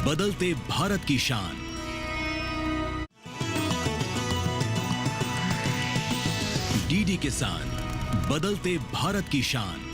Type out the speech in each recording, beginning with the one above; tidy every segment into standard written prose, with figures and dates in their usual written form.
बदलते भारत की शान। डीडी किसान, बदलते भारत की शान।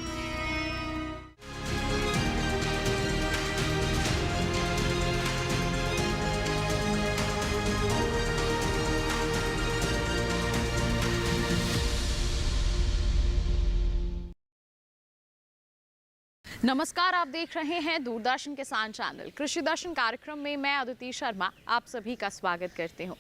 नमस्कार, आप देख रहे हैं दूरदर्शन किसान चैनल। कृषि दर्शन कार्यक्रम में मैं अदिति शर्मा आप सभी का स्वागत करती हूं।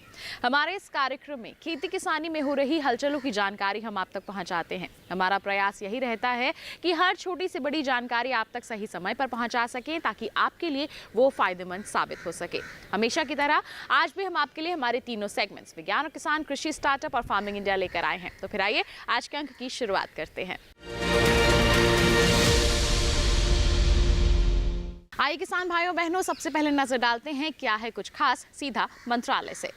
हमारे इस कार्यक्रम में खेती किसानी में हो रही हलचलों की जानकारी हम आप तक पहुंचाते हैं। हमारा प्रयास यही रहता है कि हर छोटी से बड़ी जानकारी आप तक सही समय पर पहुंचा सकें, ताकि आपके लिए वो फायदेमंद साबित हो सके। हमेशा की तरह आज भी हम आपके लिए हमारे तीनों सेगमेंट्स विज्ञान और किसान, कृषि स्टार्टअप और फार्मिंग इंडिया लेकर आए हैं। तो फिर आइए आज के अंक की शुरुआत करते हैं। आइए किसान भाइयों बहनों, सबसे पहले नजर डालते हैं क्या है कुछ खास, सीधा मंत्रालय से।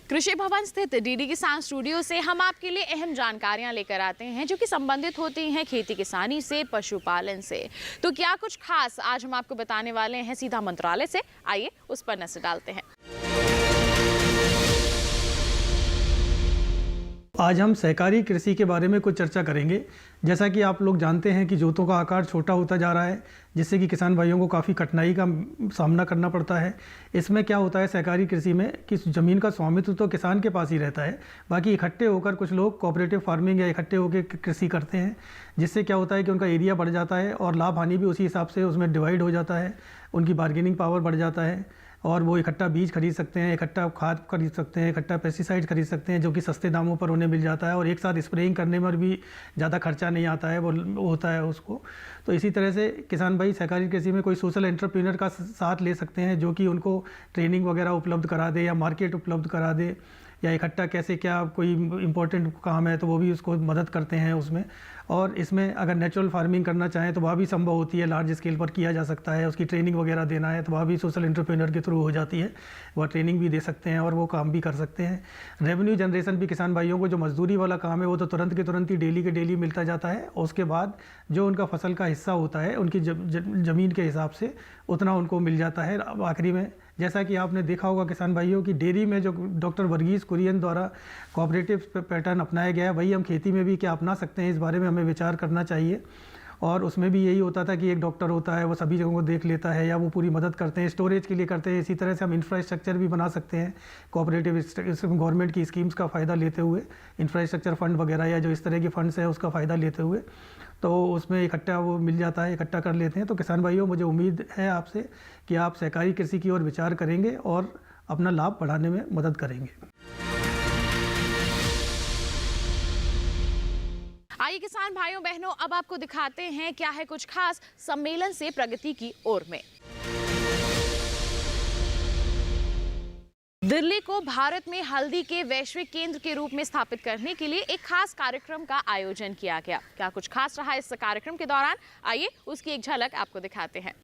कृषि भवन स्थित डीडी किसान स्टूडियो से हम आपके लिए अहम जानकारियां लेकर आते हैं जो कि संबंधित होती हैं खेती किसानी से, पशुपालन से। तो क्या कुछ खास आज हम आपको बताने वाले हैं सीधा मंत्रालय से, आइए उस पर नजर डालते हैं। आज हम सहकारी कृषि के बारे में कुछ चर्चा करेंगे। जैसा कि आप लोग जानते हैं कि जोतों का आकार छोटा होता जा रहा है, जिससे कि किसान भाइयों को काफ़ी कठिनाई का सामना करना पड़ता है। इसमें क्या होता है सहकारी कृषि में कि ज़मीन का स्वामित्व तो किसान के पास ही रहता है, बाकी इकट्ठे होकर कुछ लोग कोऑपरेटिव फार्मिंग या इकट्ठे होकर कृषि करते हैं, जिससे क्या होता है कि उनका एरिया बढ़ जाता है और लाभ हानि भी उसी हिसाब से उसमें डिवाइड हो जाता है। उनकी बार्गेनिंग पावर बढ़ जाता है और वो इकट्ठा बीज खरीद सकते हैं, इकट्ठा खाद खरीद सकते हैं, इकट्ठा पेस्टिसाइड खरीद सकते हैं, जो कि सस्ते दामों पर उन्हें मिल जाता है और एक साथ स्प्रेइंग करने में भी ज़्यादा खर्चा नहीं आता है, वो होता है उसको। तो इसी तरह से किसान भाई सहकारी कृषि में कोई सोशल एंटरप्रेन्योर का साथ ले सकते हैं, जो कि उनको ट्रेनिंग वगैरह उपलब्ध करा दे या मार्केट उपलब्ध करा दे, या इकट्ठा कैसे क्या कोई इम्पोर्टेंट काम है तो वो भी उसको मदद करते हैं उसमें। और इसमें अगर नेचुरल फार्मिंग करना चाहें तो वह भी संभव होती है, लार्ज स्केल पर किया जा सकता है। उसकी ट्रेनिंग वगैरह देना है तो वह भी सोशल एंटरप्रेन्योर के थ्रू हो जाती है, वह ट्रेनिंग भी दे सकते हैं और वो काम भी कर सकते हैं। रेवेन्यू जनरेशन भी किसान भाइयों को जो मजदूरी वाला काम है वो तो तुरंत के तुरंत ही डेली के डेली मिलता जाता है, और उसके बाद जो उनका फसल का हिस्सा होता है उनकी ज़मीन के हिसाब से उतना उनको मिल जाता है आखिरी में। जैसा कि आपने देखा होगा किसान भाइयों की डेयरी में जो डॉक्टर वर्गीस कुरियन द्वारा कोऑपरेटिव पैटर्न अपनाया गया है, वही हम खेती में भी क्या अपना सकते हैं, इस बारे में हमें विचार करना चाहिए। और उसमें भी यही होता था कि एक डॉक्टर होता है, वो सभी जगहों को देख लेता है या वो पूरी मदद करते हैं, स्टोरेज के लिए करते हैं। इसी तरह से हम इंफ्रास्ट्रक्चर भी बना सकते हैं कोऑपरेटिव गवर्नमेंट की स्कीम्स का फ़ायदा लेते हुए, इंफ्रास्ट्रक्चर फंड वगैरह या जो इस तरह के फंड्स हैं उसका फ़ायदा लेते हुए, तो उसमें इकट्ठा वो मिल जाता है, इकट्ठा कर लेते हैं। तो किसान भाइयों, मुझे उम्मीद है आपसे कि आप सहकारी कृषि की ओर विचार करेंगे और अपना लाभ बढ़ाने में मदद करेंगे। आइए किसान भाइयों बहनों, अब आपको दिखाते हैं क्या है कुछ खास सम्मेलन से प्रगति की ओर में। दिल्ली को भारत में हल्दी के वैश्विक केंद्र के रूप में स्थापित करने के लिए एक खास कार्यक्रम का आयोजन किया गया। क्या कुछ खास रहा इस कार्यक्रम के दौरान, आइए उसकी एक झलक आपको दिखाते हैं।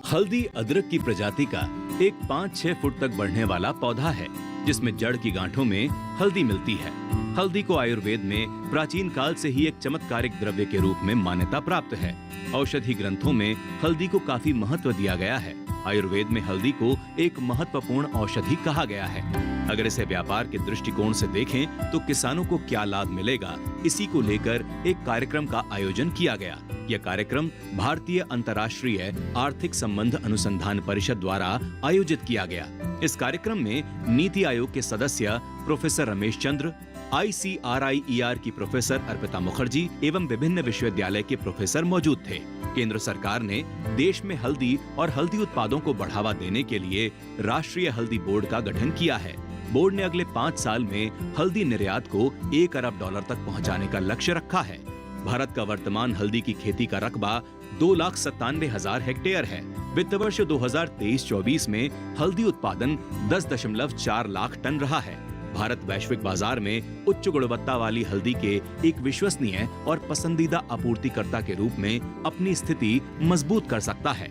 हल्दी अदरक की प्रजाति का एक 5-6 फुट तक बढ़ने वाला पौधा है, जिसमें जड़ की गांठों में हल्दी मिलती है। हल्दी को आयुर्वेद में प्राचीन काल से ही एक चमत्कारिक द्रव्य के रूप में मान्यता प्राप्त है। औषधि ग्रंथों में हल्दी को काफी महत्व दिया गया है। आयुर्वेद में हल्दी को एक महत्वपूर्ण औषधि कहा गया है। अगर इसे व्यापार के दृष्टिकोण से देखें तो किसानों को क्या लाभ मिलेगा, इसी को लेकर एक कार्यक्रम का आयोजन किया गया। यह कार्यक्रम भारतीय अंतर्राष्ट्रीय आर्थिक संबंध अनुसंधान परिषद द्वारा आयोजित किया गया। इस कार्यक्रम में नीति आयोग के सदस्य प्रोफेसर रमेश चंद्र, ICRIER की प्रोफेसर अर्पिता मुखर्जी एवं विभिन्न विश्वविद्यालय के प्रोफेसर मौजूद थे। केंद्र सरकार ने देश में हल्दी और हल्दी उत्पादों को बढ़ावा देने के लिए राष्ट्रीय हल्दी बोर्ड का गठन किया है। बोर्ड ने अगले 5 साल में हल्दी निर्यात को $1 अरब तक पहुंचाने का लक्ष्य रखा है। भारत का वर्तमान हल्दी की खेती का रकबा 2,97,000 हेक्टेयर है। वित्त वर्ष 2023-24 में हल्दी उत्पादन 10.4 लाख टन रहा है। भारत वैश्विक बाजार में उच्च गुणवत्ता वाली हल्दी के एक विश्वसनीय और पसंदीदा आपूर्तिकर्ता के रूप में अपनी स्थिति मजबूत कर सकता है।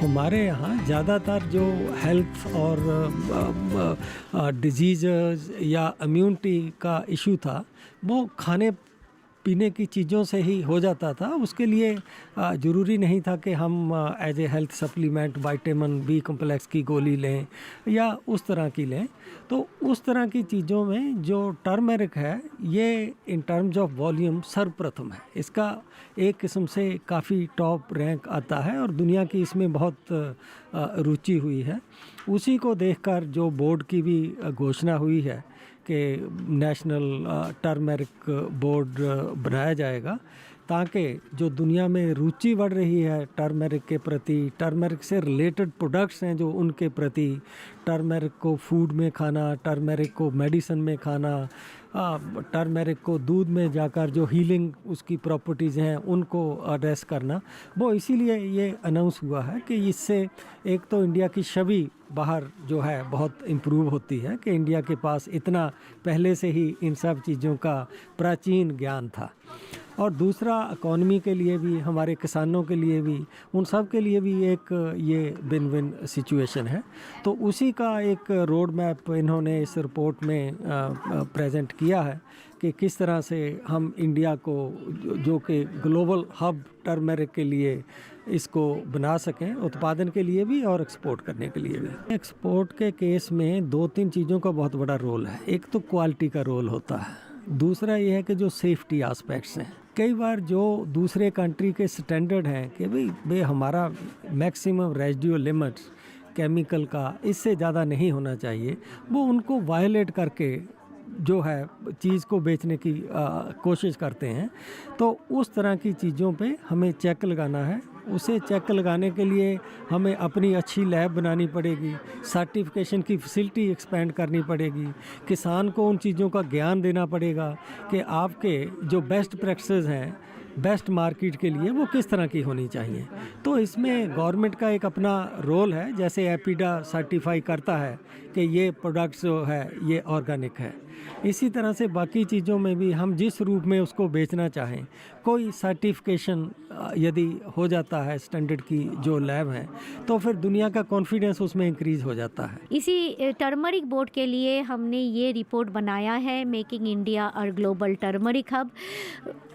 हमारे यहाँ ज़्यादातर जो हेल्थ और डिजीज या इम्यूनिटी का इशू था वो खाने पीने की चीज़ों से ही हो जाता था। उसके लिए ज़रूरी नहीं था कि हम as a health supplement vitamin B complex की गोली लें या उस तरह की लें। तो उस तरह की चीज़ों में जो टर्मरिक है ये इन टर्म्स ऑफ वॉल्यूम सर्वप्रथम है। इसका एक किस्म से काफ़ी टॉप रैंक आता है और दुनिया की इसमें बहुत रुचि हुई है। उसी को देखकर जो बोर्ड की भी घोषणा हुई है कि नेशनल टर्मरिक बोर्ड बनाया जाएगा, ताकि जो दुनिया में रुचि बढ़ रही है टर्मरिक के प्रति, टर्मरिक से रिलेटेड प्रोडक्ट्स हैं जो उनके प्रति, टर्मरिक को फूड में खाना, टर्मरिक को मेडिसिन में खाना, टर्मरिक को दूध में जाकर जो हीलिंग उसकी प्रॉपर्टीज़ हैं उनको एड्रेस करना, वो इसीलिए ये अनाउंस हुआ है कि इससे एक तो इंडिया की छवि बाहर जो है बहुत इम्प्रूव होती है कि इंडिया के पास इतना पहले से ही इन सब चीज़ों का प्राचीन ज्ञान था, और दूसरा इकॉनमी के लिए भी, हमारे किसानों के लिए भी, उन सब के लिए भी एक ये विन विन सिचुएशन है। तो उसी का एक रोड मैप इन्होंने इस रिपोर्ट में प्रेजेंट किया है कि किस तरह से हम इंडिया को जो कि ग्लोबल हब टर्मरिक के लिए इसको बना सकें, उत्पादन के लिए भी और एक्सपोर्ट करने के लिए भी। एक्सपोर्ट के केस में 2-3 चीज़ों का बहुत बड़ा रोल है। एक तो क्वालिटी का रोल होता है, दूसरा ये है कि जो सेफ्टी एस्पेक्ट्स हैं, कई बार जो दूसरे कंट्री के स्टैंडर्ड हैं कि भाई हमारा मैक्सिमम रेजिडुअल लिमिट्स केमिकल का इससे ज़्यादा नहीं होना चाहिए, वो उनको वायलेट करके जो है चीज़ को बेचने की कोशिश करते हैं। तो उस तरह की चीज़ों पे हमें चेक लगाना है। उसे चेक लगाने के लिए हमें अपनी अच्छी लैब बनानी पड़ेगी, सर्टिफिकेशन की फैसिलिटी एक्सपेंड करनी पड़ेगी, किसान को उन चीज़ों का ज्ञान देना पड़ेगा कि आपके जो बेस्ट प्रैक्टिसेस हैं बेस्ट मार्केट के लिए वो किस तरह की होनी चाहिए। तो इसमें गवर्नमेंट का एक अपना रोल है, जैसे एपीडा सर्टिफाई करता है कि ये प्रोडक्ट्स जो है ये ऑर्गेनिक है, इसी तरह से बाकी चीज़ों में भी हम जिस रूप में उसको बेचना चाहें, कोई सर्टिफिकेशन यदि हो जाता है स्टैंडर्ड की जो लैब है, तो फिर दुनिया का कॉन्फिडेंस उसमें इंक्रीज़ हो जाता है। इसी टर्मरिक बोर्ड के लिए हमने ये रिपोर्ट बनाया है, मेकिंग इंडिया और ग्लोबल टर्मरिक हब।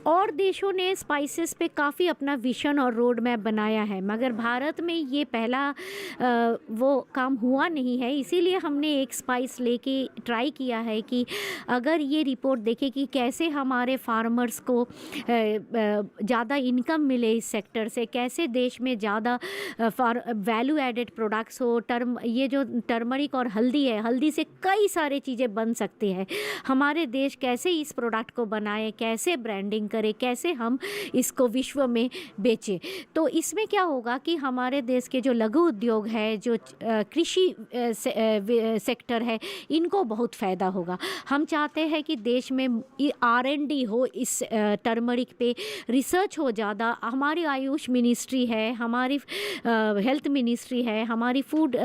और देशों ने स्पाइसेस पे काफ़ी अपना विजन और रोड मैप बनाया है, मगर भारत में ये पहला वो काम हुआ नहीं है। इसीलिए हमने एक स्पाइस लेके ट्राई किया है कि अगर ये रिपोर्ट देखे कि कैसे हमारे फार्मर्स को ज़्यादा इनकम मिले इस सेक्टर से, कैसे देश में ज़्यादा वैल्यू एडेड प्रोडक्ट्स हो। ये जो टर्मरिक और हल्दी है, हल्दी से कई सारे चीज़ें बन सकती है। हमारे देश कैसे इस प्रोडक्ट को बनाए, कैसे ब्रांडिंग करे, कैसे हम इसको विश्व में बेचें। तो इसमें क्या होगा कि हमारे देश के जो लघु उद्योग है, जो कृषि सेक्टर है, इनको बहुत फ़ायदा होगा। हम चाहते हैं कि देश में R&D हो, इस टर्मरिक पे रिसर्च हो ज़्यादा। हमारी आयुष मिनिस्ट्री है, हमारी हेल्थ मिनिस्ट्री है, हमारी फूड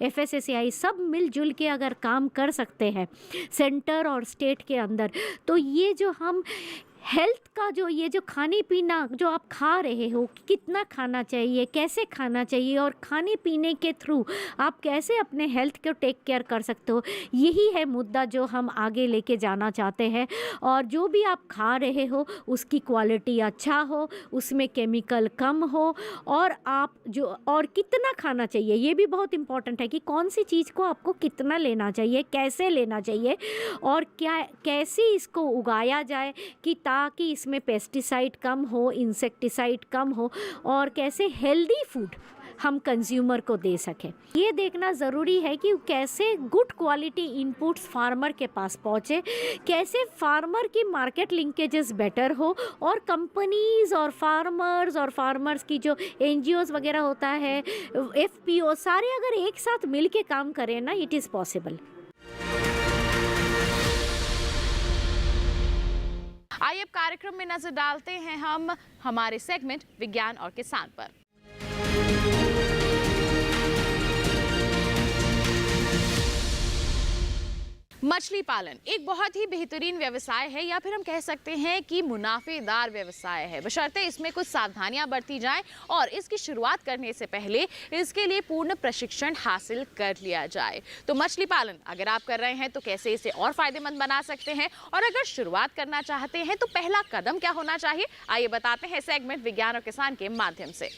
FSSAI सब मिलजुल के अगर काम कर सकते हैं सेंटर और स्टेट के अंदर, तो ये जो हम हेल्थ का जो ये जो खाने पीना जो आप खा रहे हो, कितना खाना चाहिए, कैसे खाना चाहिए, और खाने पीने के थ्रू आप कैसे अपने हेल्थ को टेक केयर कर सकते हो, यही है मुद्दा जो हम आगे लेके जाना चाहते हैं। और जो भी आप खा रहे हो उसकी क्वालिटी अच्छा हो, उसमें केमिकल कम हो, और आप जो और कितना खाना चाहिए ये भी बहुत इम्पॉर्टेंट है कि कौन सी चीज़ को आपको कितना लेना चाहिए, कैसे लेना चाहिए, और क्या कैसे इसको उगाया जाए कि ताकि इसमें पेस्टिसाइड कम हो, इंसेक्टिसाइड कम हो, और कैसे हेल्दी फूड हम कंज्यूमर को दे सकें। ये देखना ज़रूरी है कि कैसे गुड क्वालिटी इनपुट्स फार्मर के पास पहुँचे, कैसे फार्मर की मार्केट लिंकेजेस बेटर हो, और कंपनीज़ और फार्मर्स की जो NGOs वगैरह होता है, FPO, सारे अगर एक साथ मिल के काम करें ना, इट इज़ पॉसिबल। आइए अब कार्यक्रम में नजर डालते हैं हम हमारे सेगमेंट विज्ञान और किसान पर। मछली पालन एक बहुत ही बेहतरीन व्यवसाय है, या फिर हम कह सकते हैं कि मुनाफेदार व्यवसाय है, बशर्ते इसमें कुछ सावधानियां बरती जाएं और इसकी शुरुआत करने से पहले इसके लिए पूर्ण प्रशिक्षण हासिल कर लिया जाए। तो मछली पालन अगर आप कर रहे हैं तो कैसे इसे और फायदेमंद बना सकते हैं, और अगर शुरुआत करना चाहते हैं तो पहला कदम क्या होना चाहिए, आइए बताते हैं सेगमेंट विज्ञान और किसान के माध्यम से।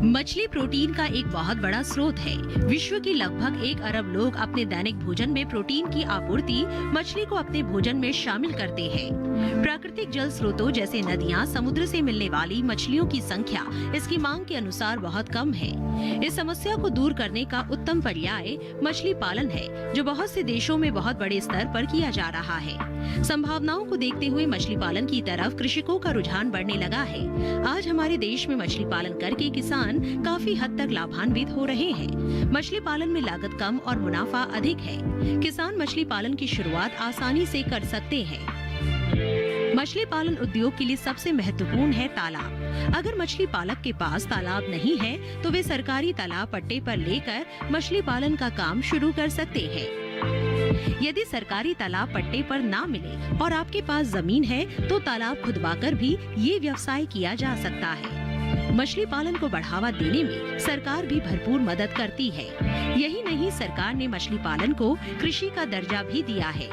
मछली प्रोटीन का एक बहुत बड़ा स्रोत है। विश्व की लगभग 1 अरब लोग अपने दैनिक भोजन में प्रोटीन की आपूर्ति मछली को अपने भोजन में शामिल करते हैं। प्राकृतिक जल स्रोतों जैसे नदियां, समुद्र से मिलने वाली मछलियों की संख्या इसकी मांग के अनुसार बहुत कम है। इस समस्या को दूर करने का उत्तम पर्याय मछली पालन है, जो बहुत से देशों में बहुत बड़े स्तर पर किया जा रहा है। संभावनाओं को देखते हुए मछली पालन की तरफ कृषकों का रुझान बढ़ने लगा है। आज हमारे देश में मछली पालन करके किसान काफी हद तक लाभान्वित हो रहे हैं। मछली पालन में लागत कम और मुनाफा अधिक है। किसान मछली पालन की शुरुआत आसानी से कर सकते हैं। मछली पालन उद्योग के लिए सबसे महत्वपूर्ण है तालाब। अगर मछली पालक के पास तालाब नहीं है तो वे सरकारी तालाब पट्टे पर लेकर मछली पालन का काम शुरू कर सकते हैं। यदि सरकारी तालाब पट्टे पर ना मिले और आपके पास जमीन है तो तालाब खुदवाकर भी ये व्यवसाय किया जा सकता है। मछली पालन को बढ़ावा देने में सरकार भी भरपूर मदद करती है। यही नहीं, सरकार ने मछली पालन को कृषि का दर्जा भी दिया है।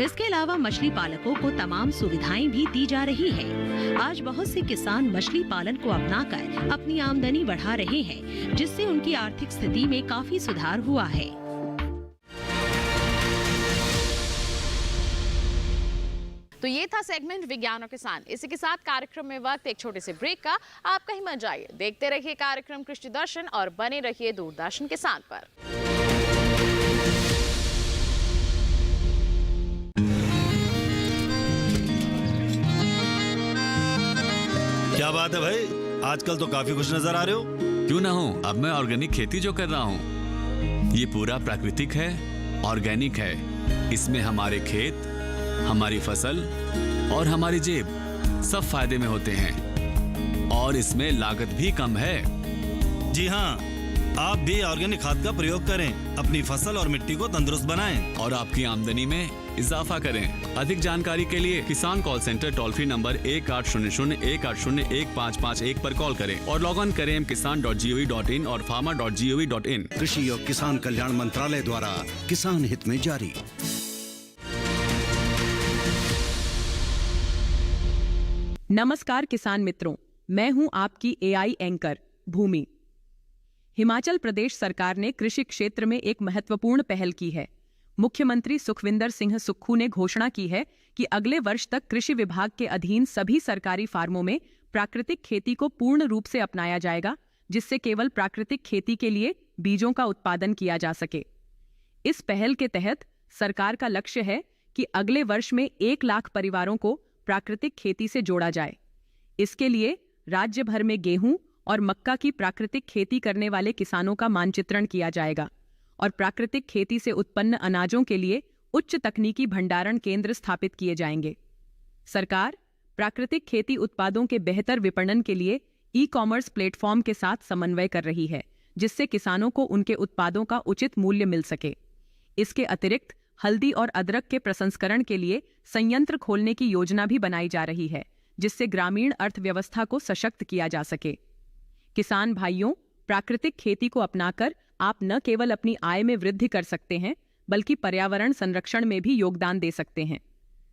इसके अलावा मछली पालकों को तमाम सुविधाएं भी दी जा रही है। आज बहुत से किसान मछली पालन को अपनाकर अपनी आमदनी बढ़ा रहे हैं, जिससे उनकी आर्थिक स्थिति में काफी सुधार हुआ है। तो ये था सेगमेंट विज्ञान और किसान। इसी के साथ कार्यक्रम में वक्त एक छोटे से ब्रेक का। आप कहीं मत जाइए, देखते रहिए कार्यक्रम कृषि दर्शन और बने रहिए दूरदर्शन किसान पर। क्या बात है भाई, आजकल तो काफी खुश नजर आ रहे हो। क्यों ना हो, अब मैं ऑर्गेनिक खेती जो कर रहा हूँ ये पूरा प्राकृतिक है, ऑर्गेनिक है। इसमें हमारे खेत, हमारी फसल और हमारी जेब सब फायदे में होते हैं, और इसमें लागत भी कम है। जी हाँ, आप भी ऑर्गेनिक खाद का प्रयोग करें, अपनी फसल और मिट्टी को तंदुरुस्त बनाएं और आपकी आमदनी में इजाफा करें। अधिक जानकारी के लिए किसान call centre toll free number 1800-180-1551 पर कॉल करें और लॉग ऑन करें kisan.gov.in और farmer.gov.in। कृषि और किसान कल्याण मंत्रालय द्वारा किसान हित में जारी। नमस्कार किसान मित्रों, मैं हूं आपकी एआई एंकर भूमि। हिमाचल प्रदेश सरकार ने कृषि क्षेत्र में एक महत्वपूर्ण पहल की है। मुख्यमंत्री सुखविंदर सिंह सुक्खू ने घोषणा की है कि अगले वर्ष तक कृषि विभाग के अधीन सभी सरकारी फार्मों में प्राकृतिक खेती को पूर्ण रूप से अपनाया जाएगा, जिससे केवल प्राकृतिक खेती के लिए बीजों का उत्पादन किया जा सके। इस पहल के तहत सरकार का लक्ष्य है कि अगले वर्ष में 1 लाख परिवारों को प्राकृतिक खेती से जोड़ा जाए। इसके लिए राज्य भर में गेहूं और मक्का की प्राकृतिक खेती करने वाले किसानों का मानचित्रण किया जाएगा और प्राकृतिक खेती से उत्पन्न अनाजों के लिए उच्च तकनीकी भंडारण केंद्र स्थापित किए जाएंगे। सरकार प्राकृतिक खेती उत्पादों के बेहतर विपणन के लिए ई-कॉमर्स प्लेटफॉर्म के साथ समन्वय कर रही है, जिससे किसानों को उनके उत्पादों का उचित मूल्य मिल सके। इसके अतिरिक्त हल्दी और अदरक के प्रसंस्करण के लिए संयंत्र खोलने की योजना भी बनाई जा रही है, जिससे ग्रामीण अर्थव्यवस्था को सशक्त किया जा सके। किसान भाइयों, प्राकृतिक खेती को अपनाकर आप न केवल अपनी आय में वृद्धि कर सकते हैं, बल्कि पर्यावरण संरक्षण में भी योगदान दे सकते हैं।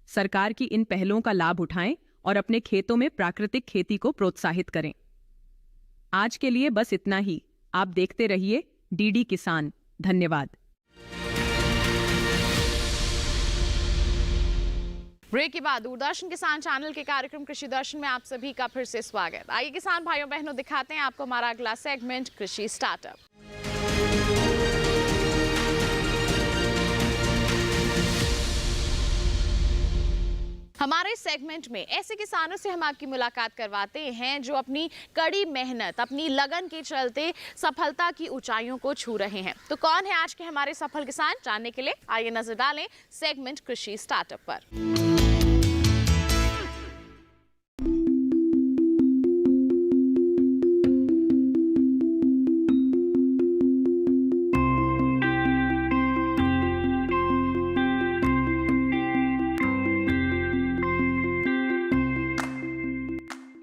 सरकार की इन पहलों का लाभ उठाएं और अपने खेतों में प्राकृतिक खेती को प्रोत्साहित करें। आज के लिए बस इतना ही। आप देखते रहिए डीडी किसान। धन्यवाद। ब्रेक के बाद दूरदर्शन किसान चैनल के कार्यक्रम कृषि दर्शन में आप सभी का फिर से स्वागत। आइए किसान भाइयों बहनों, दिखाते हैं आपको हमारा अगला सेगमेंट कृषि स्टार्टअप। हमारे सेगमेंट में ऐसे किसानों से हम आपकी मुलाकात करवाते हैं जो अपनी कड़ी मेहनत, अपनी लगन के चलते सफलता की ऊंचाइयों को छू रहे हैं। तो कौन है आज के हमारे सफल किसान, जानने के लिए आइए नजर डालें सेगमेंट कृषि स्टार्टअप पर।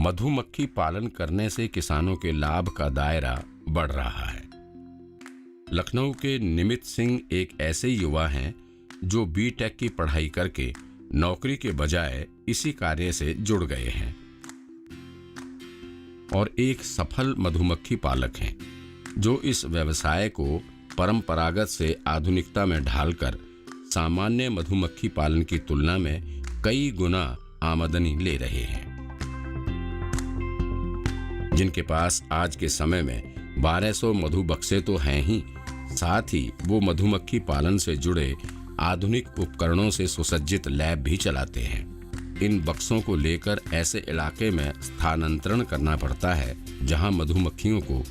मधुमक्खी पालन करने से किसानों के लाभ का दायरा बढ़ रहा है। लखनऊ के निमित सिंह एक ऐसे युवा हैं जो बीटेक की पढ़ाई करके नौकरी के बजाय इसी कार्य से जुड़ गए हैं और एक सफल मधुमक्खी पालक हैं जो इस व्यवसाय को परंपरागत से आधुनिकता में ढालकर सामान्य मधुमक्खी पालन की तुलना में कई गुना आमदनी ले रहे हैं। जिनके पास आज के समय में 1200 मधु बक्से तो हैं ही, साथ ही वो मधुमक्खी पालन से जुड़े आधुनिक उपकरणों से सुसज्जित लैब भी चलाते हैं। इन बक्सों को लेकर ऐसे इलाके में स्थानांतरण करना पड़ता है जहां मधुमक्खियों को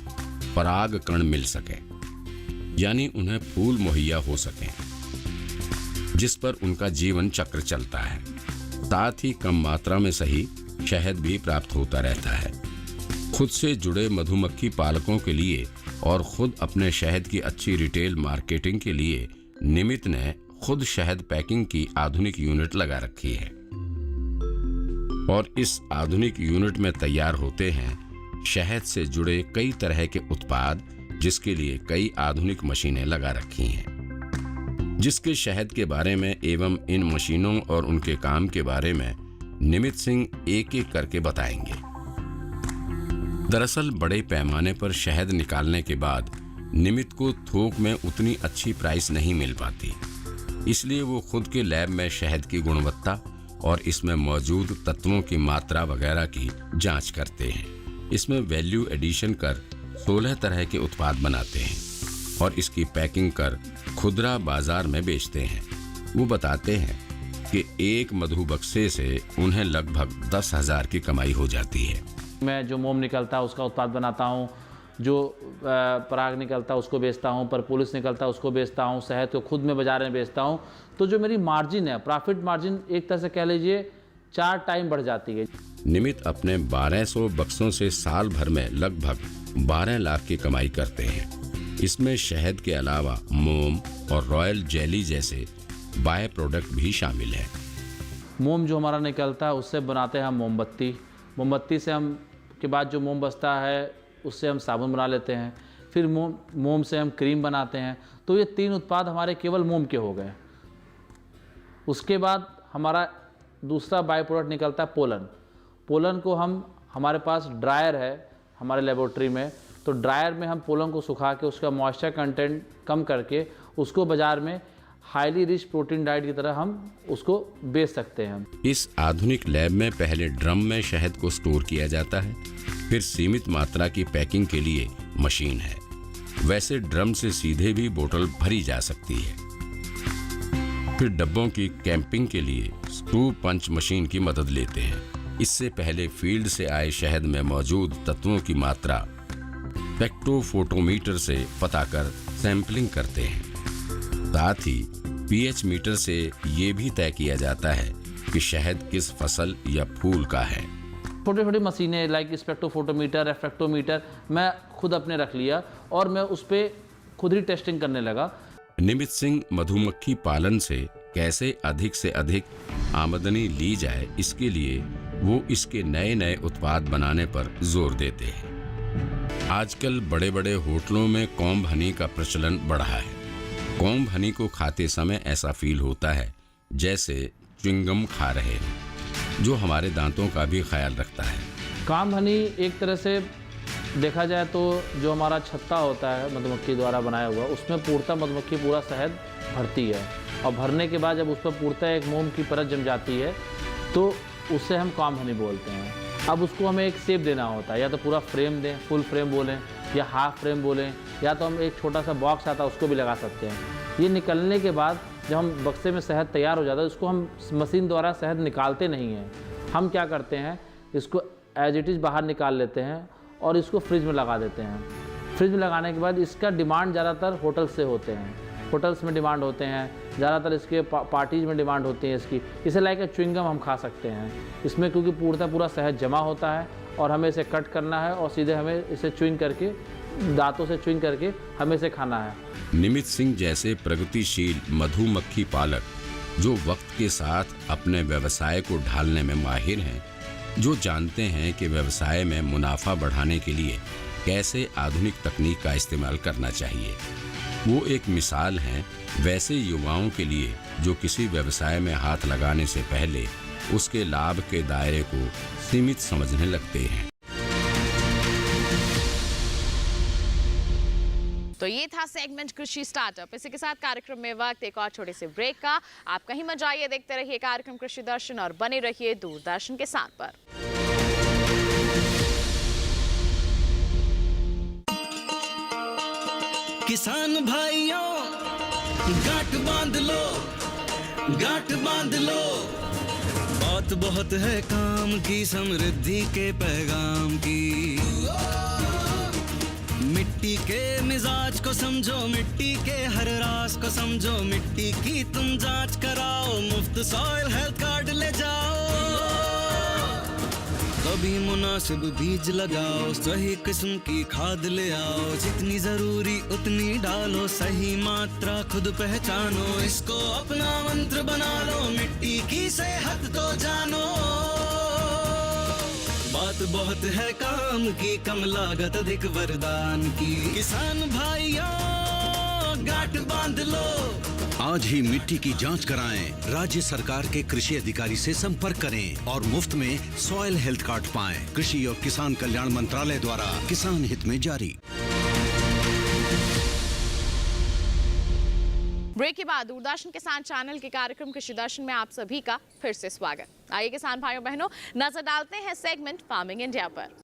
परागकण मिल सके, यानी उन्हें फूल मुहैया हो सके, जिस पर उनका जीवन चक्र चलता है। साथ ही कम मात्रा में सही शहद भी प्राप्त होता रहता है। खुद से जुड़े मधुमक्खी पालकों के लिए और खुद अपने शहद की अच्छी रिटेल मार्केटिंग के लिए निमित ने खुद शहद पैकिंग की आधुनिक यूनिट लगा रखी है और इस आधुनिक यूनिट में तैयार होते हैं शहद से जुड़े कई तरह के उत्पाद, जिसके लिए कई आधुनिक मशीनें लगा रखी हैं। जिसके शहद के बारे में एवं इन मशीनों और उनके काम के बारे में निमित सिंह एक एक करके बताएंगे। दरअसल बड़े पैमाने पर शहद निकालने के बाद निमित को थोक में उतनी अच्छी प्राइस नहीं मिल पाती, इसलिए वो खुद के लैब में शहद की गुणवत्ता और इसमें मौजूद तत्वों की मात्रा वगैरह की जांच करते हैं। इसमें वैल्यू एडिशन कर 16 तरह के उत्पाद बनाते हैं और इसकी पैकिंग कर खुदरा बाजार में बेचते हैं। वो बताते हैं कि एक मधु बक्से से उन्हें लगभग 10,000 की कमाई हो जाती है। मैं जो मोम निकलता है उसका उत्पाद बनाता हूँ, जो पराग निकलता है उसको बेचता हूँ, परपुलिस निकलता है उसको बेचता हूँ, शहद को खुद में बाजार में बेचता हूँ। तो जो मेरी मार्जिन है, प्रॉफिट मार्जिन एक तरह से कह लीजिए 4 टाइम बढ़ जाती है। निमित अपने 1200 बक्सों से साल भर में लगभग 12 लाख की कमाई करते हैं। इसमें शहद के अलावा मोम और रॉयल जेली जैसे बाय प्रोडक्ट भी शामिल है। मोम जो हमारा निकलता है उससे बनाते हैं हम मोमबत्ती। मोमबत्ती से हम के बाद जो मोम बचता है उससे हम साबुन बना लेते हैं। फिर मोम से हम क्रीम बनाते हैं। तो ये 3 उत्पाद हमारे केवल मोम के हो गए। उसके बाद हमारा दूसरा बाय प्रोडक्ट निकलता है पोलन। पोलन को हमारे पास ड्रायर है हमारे लेबोरेटरी में, तो ड्रायर में हम पोलन को सुखा के उसका मॉइस्चर कंटेंट कम करके उसको बाज़ार में हाईली रिच प्रोटीन डाइट की तरह हम उसको बेच सकते हैं। इस आधुनिक लैब में पहले ड्रम में शहद को स्टोर किया जाता है, फिर सीमित मात्रा की पैकिंग के लिए मशीन है। वैसे ड्रम से सीधे भी बोतल भरी जा सकती है। फिर डब्बों की कैंपिंग के लिए स्क्रू पंच मशीन की मदद लेते हैं। इससे पहले फील्ड से आए शहद में मौजूद तत्वों की मात्रा स्पेक्ट्रोफोटोमीटर से पता कर सैंपलिंग करते हैं। साथ ही पीएच मीटर से ये भी तय किया जाता है कि शहद किस फसल या फूल का है। छोटी छोटी मशीनें लाइक स्पेक्ट्रोफोटोमीटर, रेफ्रेक्टोमीटर मैं खुद अपने रख लिया और मैं उस पर खुद ही टेस्टिंग करने लगा। निमित सिंह मधुमक्खी पालन से कैसे अधिक से अधिक आमदनी ली जाए, इसके लिए वो इसके नए नए उत्पाद बनाने पर जोर देते हैं। आजकल बड़े बड़े होटलों में कॉम्ब हनी का प्रचलन बढ़ा है। कॉम्ब हनी को खाते समय ऐसा फील होता है जैसे च्युइंगम खा रहे हैं, जो हमारे दांतों का भी ख्याल रखता है। कॉम्ब हनी एक तरह से देखा जाए तो जो हमारा छत्ता होता है मधुमक्खी द्वारा बनाया हुआ, उसमें पूर्णतः मधुमक्खी पूरा शहद भरती है और भरने के बाद जब उस पर पूर्णतः एक मोम की परत जम जाती है तो उससे हम कॉम्ब हनी बोलते हैं। अब उसको हमें एक शेप देना होता है, या तो पूरा फ्रेम दें, फुल फ्रेम बोलें, या हाफ फ्रेम बोलें, या तो हम एक छोटा सा बॉक्स आता है उसको भी लगा सकते हैं। ये निकलने के बाद जब हम बक्से में शहद तैयार हो जाता है, उसको हम मशीन द्वारा शहद निकालते नहीं हैं। हम क्या करते हैं, इसको एज इट इज़ बाहर निकाल लेते हैं और इसको फ्रिज में लगा देते हैं। फ्रिज में लगाने के बाद इसका डिमांड ज़्यादातर होटल से होते हैं, होटल्स में डिमांड होते हैं, ज़्यादातर इसके पार्टीज में डिमांड होती है इसकी। इसे लाइक च्युइंगम हम खा सकते हैं इसमें, क्योंकि पूर्णतः पूरा शहद जमा होता है और हमें इसे कट करना है और सीधे हमें इसे च्युइंग करके, दांतों से च्युइंग करके हमें इसे खाना है। निमित सिंह जैसे प्रगतिशील मधुमक्खी पालक जो वक्त के साथ अपने व्यवसाय को ढालने में माहिर हैं, जो जानते हैं कि व्यवसाय में मुनाफा बढ़ाने के लिए कैसे आधुनिक तकनीक का इस्तेमाल करना चाहिए। वो एक मिसाल हैं वैसे युवाओं के लिए जो किसी व्यवसाय में हाथ लगाने से पहले उसके लाभ के दायरे को सीमित समझने लगते हैं। तो ये था सेगमेंट कृषि स्टार्टअप। इसी के साथ कार्यक्रम में वक्त एक और छोटे से ब्रेक का। आप कहीं मत जाइए, देखते रहिए कार्यक्रम कृषि दर्शन और बने रहिए दूरदर्शन के साथ पर। किसान भाइयों गांठ बांध लो, गांठ बांध लो, बात बहुत है काम की, समृद्धि के पैगाम की। मिट्टी के मिजाज को समझो, मिट्टी के हर राज को समझो, मिट्टी की तुम जांच कराओ, मुफ्त सॉइल हेल्थ कार्ड ले जाओ। कभी मुनासिब बीज लगाओ, सही किस्म की खाद ले आओ, जितनी जरूरी उतनी डालो, सही मात्रा खुद पहचानो, इसको अपना मंत्र बना लो, मिट्टी की सेहत तो जानो। बात बहुत है काम की, कम लागत अधिक वरदान की, किसान भाइयों गांठ बांध लो। आज ही मिट्टी की जांच कराएं, राज्य सरकार के कृषि अधिकारी से संपर्क करें और मुफ्त में सॉइल हेल्थ कार्ड पाएं। कृषि और किसान कल्याण मंत्रालय द्वारा किसान हित में जारी। ब्रेक के बाद दूरदर्शन किसान चैनल के कार्यक्रम कृषि दर्शन में आप सभी का फिर से स्वागत। आइए किसान भाइयों बहनों, नजर डालते हैं सेगमेंट फार्मिंग इंडिया पर।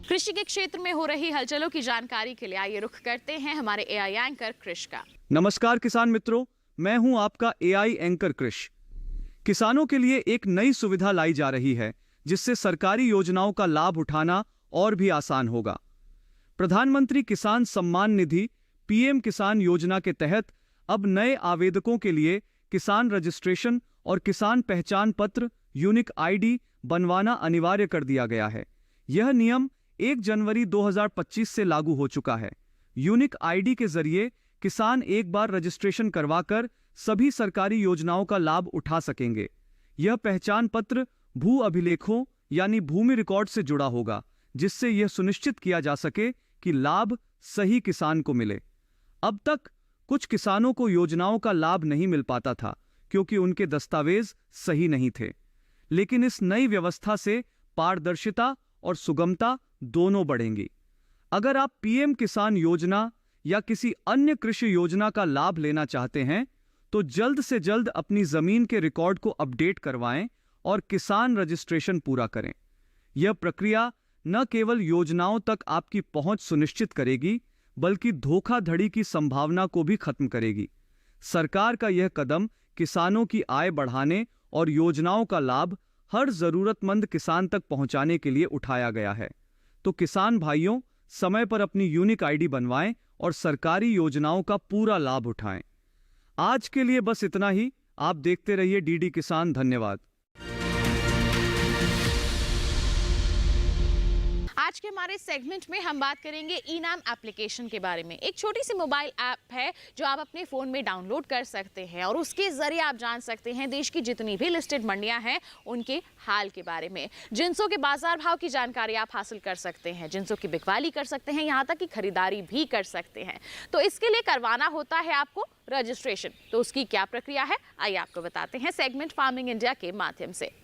कृषि के क्षेत्र में हो रही हलचलों की जानकारी के लिए आइए रुख करते हैं हमारे एआई एंकर कृष का। नमस्कार किसान मित्रों, मैं हूं आपका एआई एंकर कृष। किसानों के लिए एक नई सुविधा लाई जा रही है जिससे सरकारी योजनाओं का लाभ उठाना और भी आसान होगा। प्रधानमंत्री किसान सम्मान निधि पीएम किसान योजना के तहत अब नए आवेदकों के लिए किसान रजिस्ट्रेशन और किसान पहचान पत्र यूनिक आईडी बनवाना अनिवार्य कर दिया गया है। यह नियम 1 जनवरी 2025 से लागू हो चुका है। यूनिक आईडी के जरिए किसान एक बार रजिस्ट्रेशन करवाकर सभी सरकारी योजनाओं का लाभ उठा सकेंगे। यह पहचान पत्र भू अभिलेखों यानी भूमि रिकॉर्ड से जुड़ा होगा, जिससे यह सुनिश्चित किया जा सके कि लाभ सही किसान को मिले। अब तक कुछ किसानों को योजनाओं का लाभ नहीं मिल पाता था क्योंकि उनके दस्तावेज सही नहीं थे, लेकिन इस नई व्यवस्था से पारदर्शिता और सुगमता दोनों बढ़ेंगी। अगर आप पीएम किसान योजना या किसी अन्य कृषि योजना का लाभ लेना चाहते हैं तो जल्द से जल्द अपनी जमीन के रिकॉर्ड को अपडेट करवाएं और किसान रजिस्ट्रेशन पूरा करें। यह प्रक्रिया न केवल योजनाओं तक आपकी पहुंच सुनिश्चित करेगी बल्कि धोखाधड़ी की संभावना को भी खत्म करेगी। सरकार का यह कदम किसानों की आय बढ़ाने और योजनाओं का लाभ हर जरूरतमंद किसान तक पहुंचाने के लिए उठाया गया है। तो किसान भाइयों, समय पर अपनी यूनिक आईडी बनवाएं और सरकारी योजनाओं का पूरा लाभ उठाएं। आज के लिए बस इतना ही। आप देखते रहिए डीडी किसान। धन्यवाद। आज के हमारे सेगमेंट में हम बात करेंगे ई-नाम एप्लीकेशन के बारे में। एक छोटी सी मोबाइल ऐप है जो आप अपने फ़ोन में डाउनलोड कर सकते हैं और उसके ज़रिए आप जान सकते हैं देश की जितनी भी लिस्टेड मंडियां हैं उनके हाल के बारे में। जिंसों के बाजार भाव की जानकारी आप हासिल कर सकते हैं, जिंसों की बिकवाली कर सकते हैं, यहाँ तक कि खरीदारी भी कर सकते हैं। तो इसके लिए करवाना होता है आपको रजिस्ट्रेशन। तो उसकी क्या प्रक्रिया है, आइए आपको बताते हैं सेगमेंट फार्मिंग इंडिया के माध्यम से।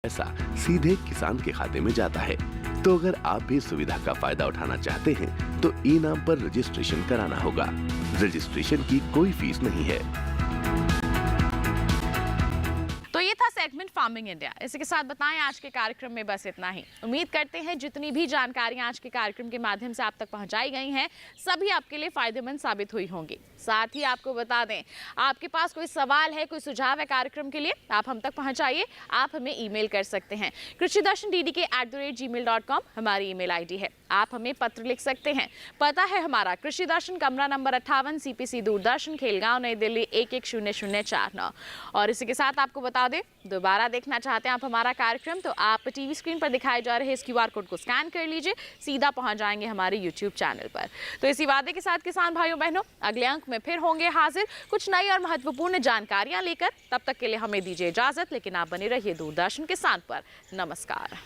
पैसा सीधे किसान के खाते में जाता है। तो अगर आप भी सुविधा का फायदा उठाना चाहते हैं तो ई-नाम पर रजिस्ट्रेशन कराना होगा। रजिस्ट्रेशन की कोई फीस नहीं है। तो ये था सेगमेंट फार्मिंग इंडिया। इसी के साथ बताएं आज के कार्यक्रम में बस इतना ही। उम्मीद करते हैं जितनी भी जानकारियां आज के कार्यक्रम के माध्यम से आप तक पहुंचाई गई हैं सभी आपके लिए फायदेमंद साबित हुई होंगी। साथ ही आपको बता दें, आपके पास कोई सवाल है, कोई सुझाव है कार्यक्रम के लिए, आप हम तक पहुंचाइए। आप हमें ईमेल कर सकते हैं krishidashanddd@gmail.com हमारी ईमेल आईडी है। आप हमें पत्र लिख सकते हैं। पता है हमारा कृषि दर्शन, कमरा नंबर 58, CPC दूरदर्शन, खेलगांव, नई दिल्ली 110049। और इसी के साथ आपको बता दें, दोबारा देखना चाहते हैं आप हमारा कार्यक्रम तो आप टीवी स्क्रीन पर दिखाए जा रहे इस QR कोड को स्कैन कर लीजिए, सीधा पहुंच जाएंगे हमारे YouTube चैनल पर। तो इसी वादे के साथ किसान भाइयों बहनों, अगले अंक में फिर होंगे हाजिर कुछ नई और महत्वपूर्ण जानकारियां लेकर। तब तक के लिए हमें दीजिए इजाजत, लेकिन आप बने रहिए दूरदर्शन किसान पर। नमस्कार।